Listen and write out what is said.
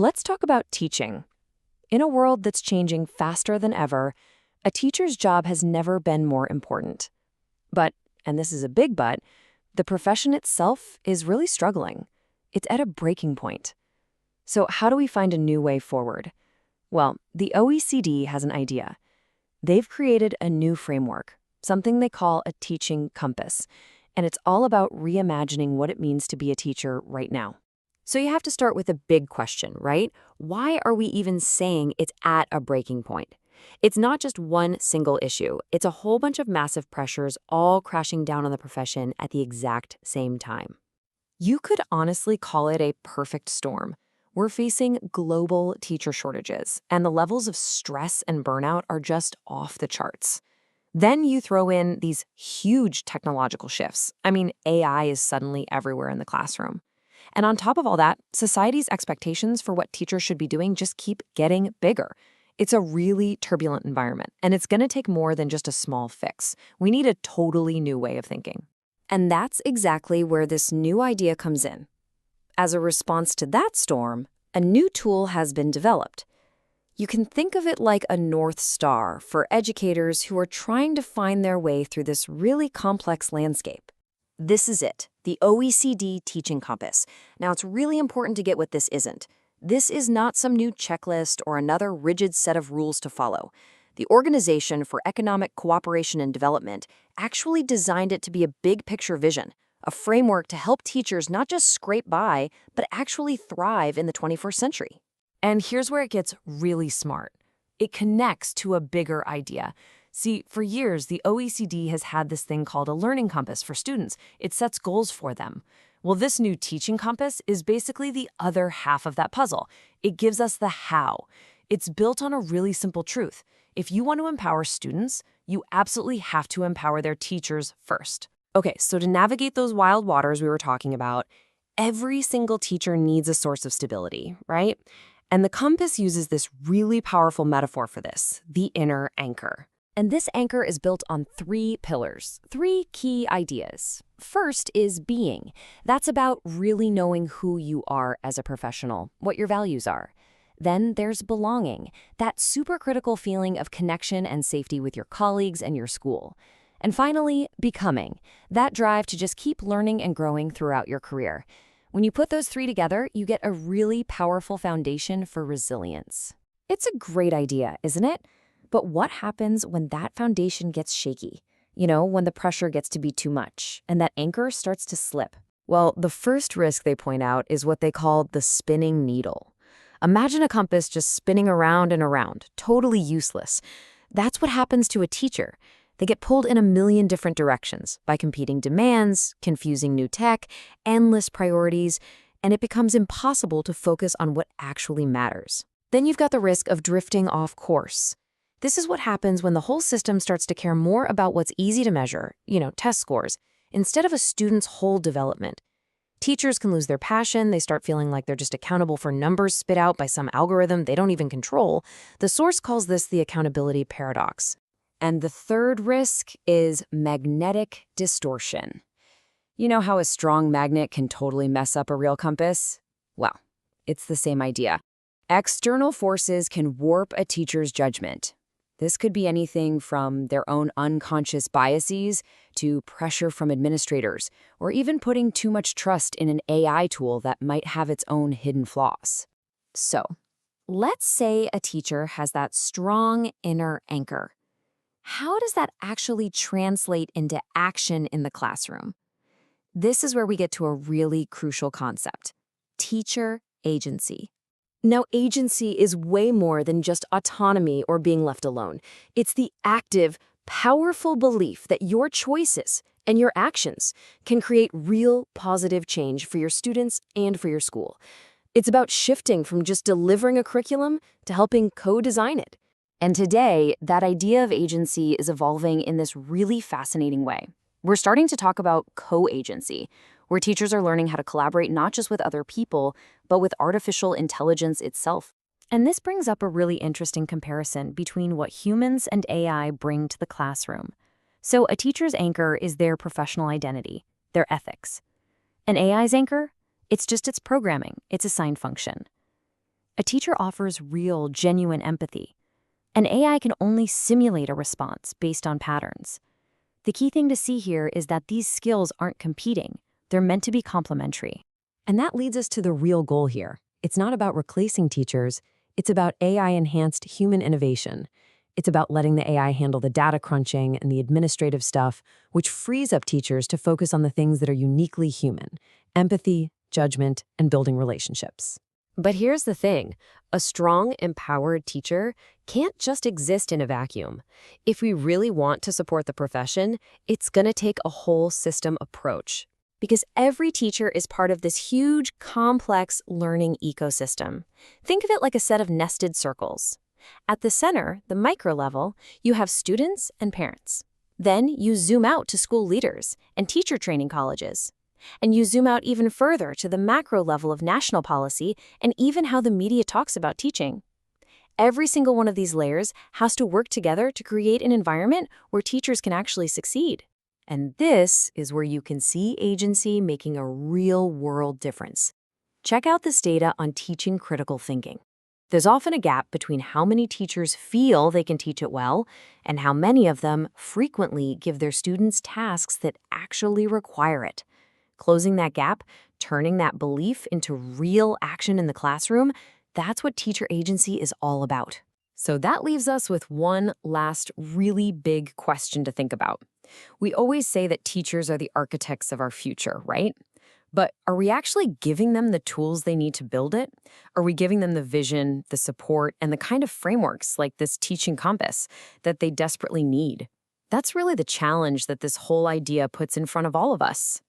Let's talk about teaching. In a world that's changing faster than ever, a teacher's job has never been more important. But, and this is a big but, the profession itself is really struggling. It's at a breaking point. So how do we find a new way forward? Well, the OECD has an idea. They've created a new framework, something they call a teaching compass, and it's all about reimagining what it means to be a teacher right now. So you have to start with a big question, right? Why are we even saying it's at a breaking point? It's not just one single issue. It's a whole bunch of massive pressures all crashing down on the profession at the exact same time. You could honestly call it a perfect storm. We're facing global teacher shortages, and the levels of stress and burnout are just off the charts. Then you throw in these huge technological shifts. I mean, AI is suddenly everywhere in the classroom. And on top of all that, society's expectations for what teachers should be doing just keep getting bigger. It's a really turbulent environment, and it's going to take more than just a small fix. We need a totally new way of thinking. And that's exactly where this new idea comes in. As a response to that storm, a new tool has been developed. You can think of it like a North Star for educators who are trying to find their way through this really complex landscape. This is it, the OECD Teaching Compass. Now, it's really important to get what this isn't. This is not some new checklist or another rigid set of rules to follow. The Organization for Economic Cooperation and Development actually designed it to be a big picture vision, a framework to help teachers not just scrape by, but actually thrive in the 21st century. And here's where it gets really smart. It connects to a bigger idea. See, for years, the OECD has had this thing called a learning compass for students. It sets goals for them. Well, this new teaching compass is basically the other half of that puzzle. It gives us the how. It's built on a really simple truth. If you want to empower students, you absolutely have to empower their teachers first. Okay, so to navigate those wild waters we were talking about, every single teacher needs a source of stability, right? And the compass uses this really powerful metaphor for this, the inner anchor. And this anchor is built on 3 pillars, 3 key ideas. First is being. That's about really knowing who you are as a professional, what your values are. Then there's belonging, that super critical feeling of connection and safety with your colleagues and your school. And finally, becoming, that drive to just keep learning and growing throughout your career. When you put those 3 together, you get a really powerful foundation for resilience. It's a great idea, isn't it? But what happens when that foundation gets shaky? You know, when the pressure gets to be too much and that anchor starts to slip? Well, the first risk they point out is what they call the spinning needle. Imagine a compass just spinning around and around, totally useless. That's what happens to a teacher. They get pulled in a million different directions by competing demands, confusing new tech, endless priorities, and it becomes impossible to focus on what actually matters. Then you've got the risk of drifting off course. This is what happens when the whole system starts to care more about what's easy to measure, test scores, instead of a student's whole development. Teachers can lose their passion. They start feeling like they're just accountable for numbers spit out by some algorithm they don't even control. The source calls this the accountability paradox. And the third risk is magnetic distortion. You know how a strong magnet can totally mess up a real compass? Well, it's the same idea. External forces can warp a teacher's judgment. This could be anything from their own unconscious biases to pressure from administrators, or even putting too much trust in an AI tool that might have its own hidden flaws. So, let's say a teacher has that strong inner anchor. How does that actually translate into action in the classroom? This is where we get to a really crucial concept: teacher agency. Now, agency is way more than just autonomy or being left alone. It's the active, powerful belief that your choices and your actions can create real positive change for your students and for your school. It's about shifting from just delivering a curriculum to helping co-design it. And today, that idea of agency is evolving in this really fascinating way. We're starting to talk about co-agency, where teachers are learning how to collaborate not just with other people, but with artificial intelligence itself. And this brings up a really interesting comparison between what humans and AI bring to the classroom. So a teacher's anchor is their professional identity, their ethics. An AI's anchor? It's just its programming, its assigned function. A teacher offers real, genuine empathy. An AI can only simulate a response based on patterns. The key thing to see here is that these skills aren't competing. They're meant to be complementary. And that leads us to the real goal here. It's not about replacing teachers. It's about AI-enhanced human innovation. It's about letting the AI handle the data crunching and the administrative stuff, which frees up teachers to focus on the things that are uniquely human: empathy, judgment, and building relationships. But here's the thing. A strong, empowered teacher can't just exist in a vacuum. If we really want to support the profession, it's going to take a whole system approach. Because every teacher is part of this huge, complex learning ecosystem. Think of it like a set of nested circles. At the center, the micro level, you have students and parents. Then you zoom out to school leaders and teacher training colleges. And you zoom out even further to the macro level of national policy and even how the media talks about teaching. Every single one of these layers has to work together to create an environment where teachers can actually succeed. And this is where you can see agency making a real-world difference. Check out this data on teaching critical thinking. There's often a gap between how many teachers feel they can teach it well and how many of them frequently give their students tasks that actually require it. Closing that gap, turning that belief into real action in the classroom, that's what teacher agency is all about. So that leaves us with one last really big question to think about. We always say that teachers are the architects of our future, right? But are we actually giving them the tools they need to build it? Are we giving them the vision, the support, and the kind of frameworks like this teaching compass that they desperately need? That's really the challenge that this whole idea puts in front of all of us.